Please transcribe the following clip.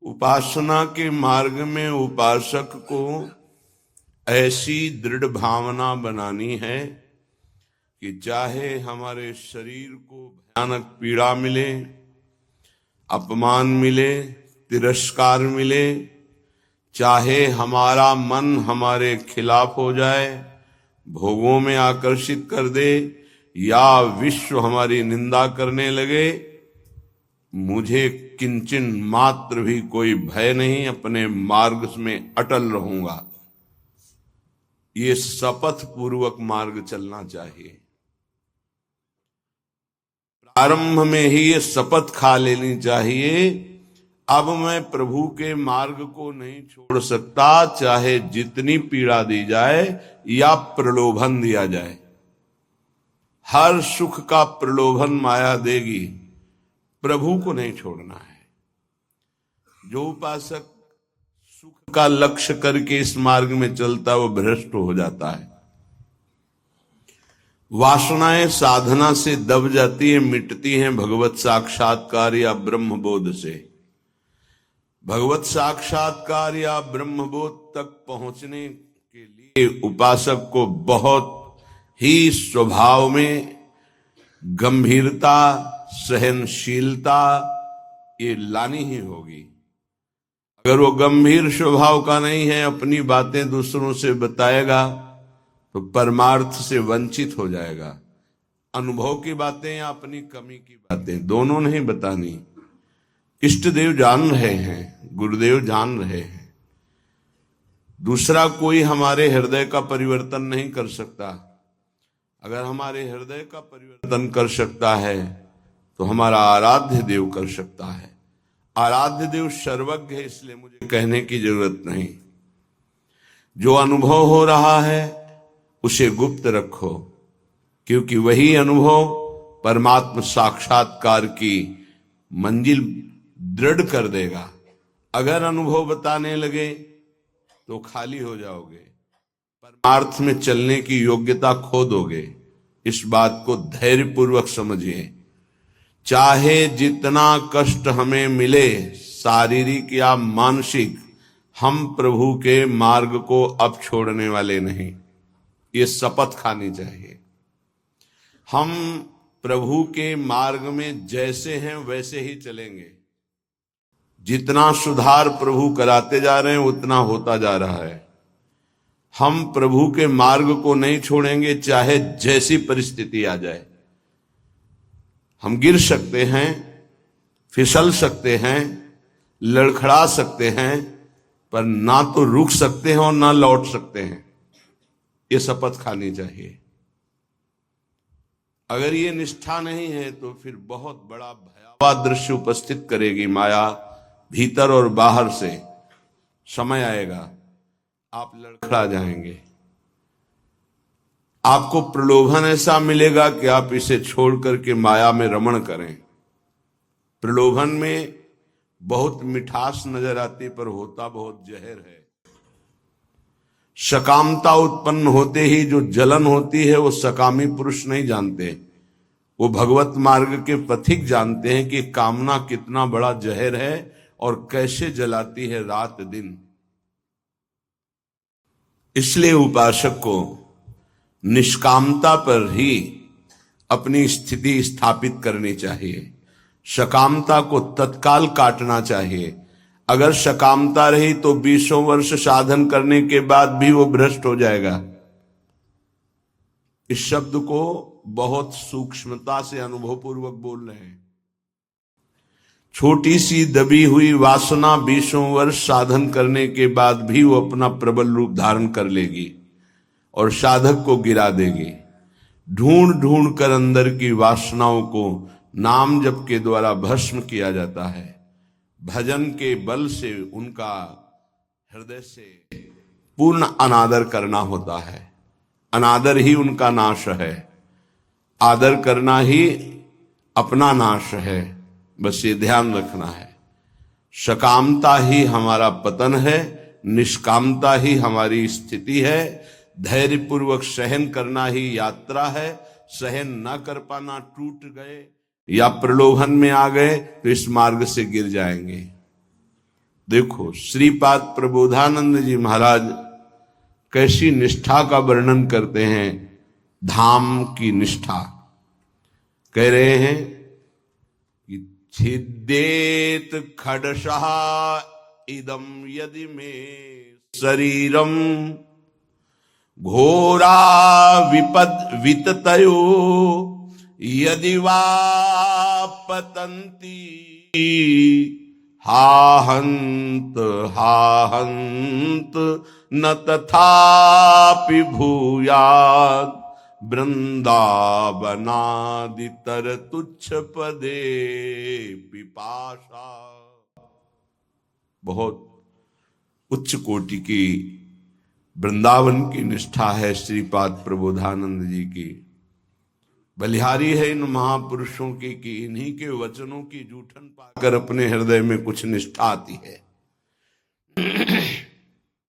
उपासना के मार्ग में उपासक को ऐसी दृढ़ भावना बनानी है कि चाहे हमारे शरीर को भयानक पीड़ा मिले, अपमान मिले, तिरस्कार मिले, चाहे हमारा मन हमारे खिलाफ हो जाए, भोगों में आकर्षित कर दे, या विश्व हमारी निंदा करने लगे, मुझे किंचन मात्र भी कोई भय नहीं, अपने मार्ग में अटल रहूंगा। ये शपथ पूर्वक मार्ग चलना चाहिए। प्रारंभ में ही ये शपथ खा लेनी चाहिए, अब मैं प्रभु के मार्ग को नहीं छोड़ सकता, चाहे जितनी पीड़ा दी जाए या प्रलोभन दिया जाए। हर सुख का प्रलोभन माया देगी, प्रभु को नहीं छोड़ना है। जो उपासक सुख का लक्ष्य करके इस मार्ग में चलता है वो भ्रष्ट हो जाता है। वासनाएं साधना से दब जाती है, मिटती हैं भगवत साक्षात्कार या ब्रह्म बोध से। भगवत साक्षात्कार या ब्रह्म बोध तक पहुंचने के लिए उपासक को बहुत ही स्वभाव में गंभीरता, सहनशीलता ये लानी ही होगी। अगर वो गंभीर स्वभाव का नहीं है, अपनी बातें दूसरों से बताएगा तो परमार्थ से वंचित हो जाएगा। अनुभव की बातें या अपनी कमी की बातें दोनों नहीं बतानी। इष्ट देव जान रहे हैं, गुरुदेव जान रहे हैं, दूसरा कोई हमारे हृदय का परिवर्तन नहीं कर सकता। अगर हमारे हृदय का परिवर्तन कर सकता है तो हमारा आराध्य देव कर सकता है। आराध्य देव सर्वज्ञ है, इसलिए मुझे कहने की जरूरत नहीं। जो अनुभव हो रहा है उसे गुप्त रखो, क्योंकि वही अनुभव परमात्मा साक्षात्कार की मंजिल दृढ़ कर देगा। अगर अनुभव बताने लगे तो खाली हो जाओगे, परमार्थ में चलने की योग्यता खो दोगे। इस बात को धैर्यपूर्वक समझिए। चाहे जितना कष्ट हमें मिले, शारीरिक या मानसिक, हम प्रभु के मार्ग को अब छोड़ने वाले नहीं। ये शपथ खानी चाहिए। हम प्रभु के मार्ग में जैसे हैं वैसे ही चलेंगे। जितना सुधार प्रभु कराते जा रहे हैं उतना होता जा रहा है। हम प्रभु के मार्ग को नहीं छोड़ेंगे, चाहे जैसी परिस्थिति आ जाए। हम गिर सकते हैं, फिसल सकते हैं, लड़खड़ा सकते हैं, पर ना तो रुक सकते हैं और ना लौट सकते हैं। ये शपथ खानी चाहिए। अगर ये निष्ठा नहीं है तो फिर बहुत बड़ा भयावह दृश्य उपस्थित करेगी माया, भीतर और बाहर से। समय आएगा आप लड़खड़ा जाएंगे। आपको प्रलोभन ऐसा मिलेगा कि आप इसे छोड़ करके माया में रमण करें। प्रलोभन में बहुत मिठास नजर आती, पर होता बहुत जहर है। सकामता उत्पन्न होते ही जो जलन होती है वो सकामी पुरुष नहीं जानते, वो भगवत मार्ग के पथिक जानते हैं कि कामना कितना बड़ा जहर है और कैसे जलाती है रात दिन। इसलिए उपासक को निष्कामता पर ही अपनी स्थिति स्थापित करनी चाहिए। सकामता को तत्काल काटना चाहिए। अगर सकामता रही तो 20 वर्ष साधन करने के बाद भी वो भ्रष्ट हो जाएगा। इस शब्द को बहुत सूक्ष्मता से अनुभवपूर्वक बोल रहे हैं। छोटी सी दबी हुई वासना 20 वर्ष साधन करने के बाद भी वो अपना प्रबल रूप धारण कर लेगी और साधक को गिरा देगी। ढूंढ ढूंढ कर अंदर की वासनाओं को नाम जप के द्वारा भस्म किया जाता है। भजन के बल से उनका हृदय से पूर्ण अनादर करना होता है। अनादर ही उनका नाश है, आदर करना ही अपना नाश है। बस ये ध्यान रखना है। सकामता ही हमारा पतन है, निष्कामता ही हमारी स्थिति है। धैर्यपूर्वक सहन करना ही यात्रा है। सहन न कर पाना, टूट गए या प्रलोभन में आ गए तो इस मार्ग से गिर जाएंगे। देखो श्रीपाद प्रबोधानंद जी महाराज कैसी निष्ठा का वर्णन करते हैं, धाम की निष्ठा। कह रहे हैं कि छिद्देत खडशः इदम यदि में शरीरम घोरा विततयो यदि वा पतंती हाहंत न तथापि भूयात् वृंदावनादितर तुच्छ पदे पिपासा। बहुत उच्च कोटि की वृंदावन की निष्ठा है श्रीपाद प्रबोधानंद जी की। बलिहारी है इन महापुरुषों की कि इन्हीं के वचनों की जूठन पाकर अपने हृदय में कुछ निष्ठा आती है।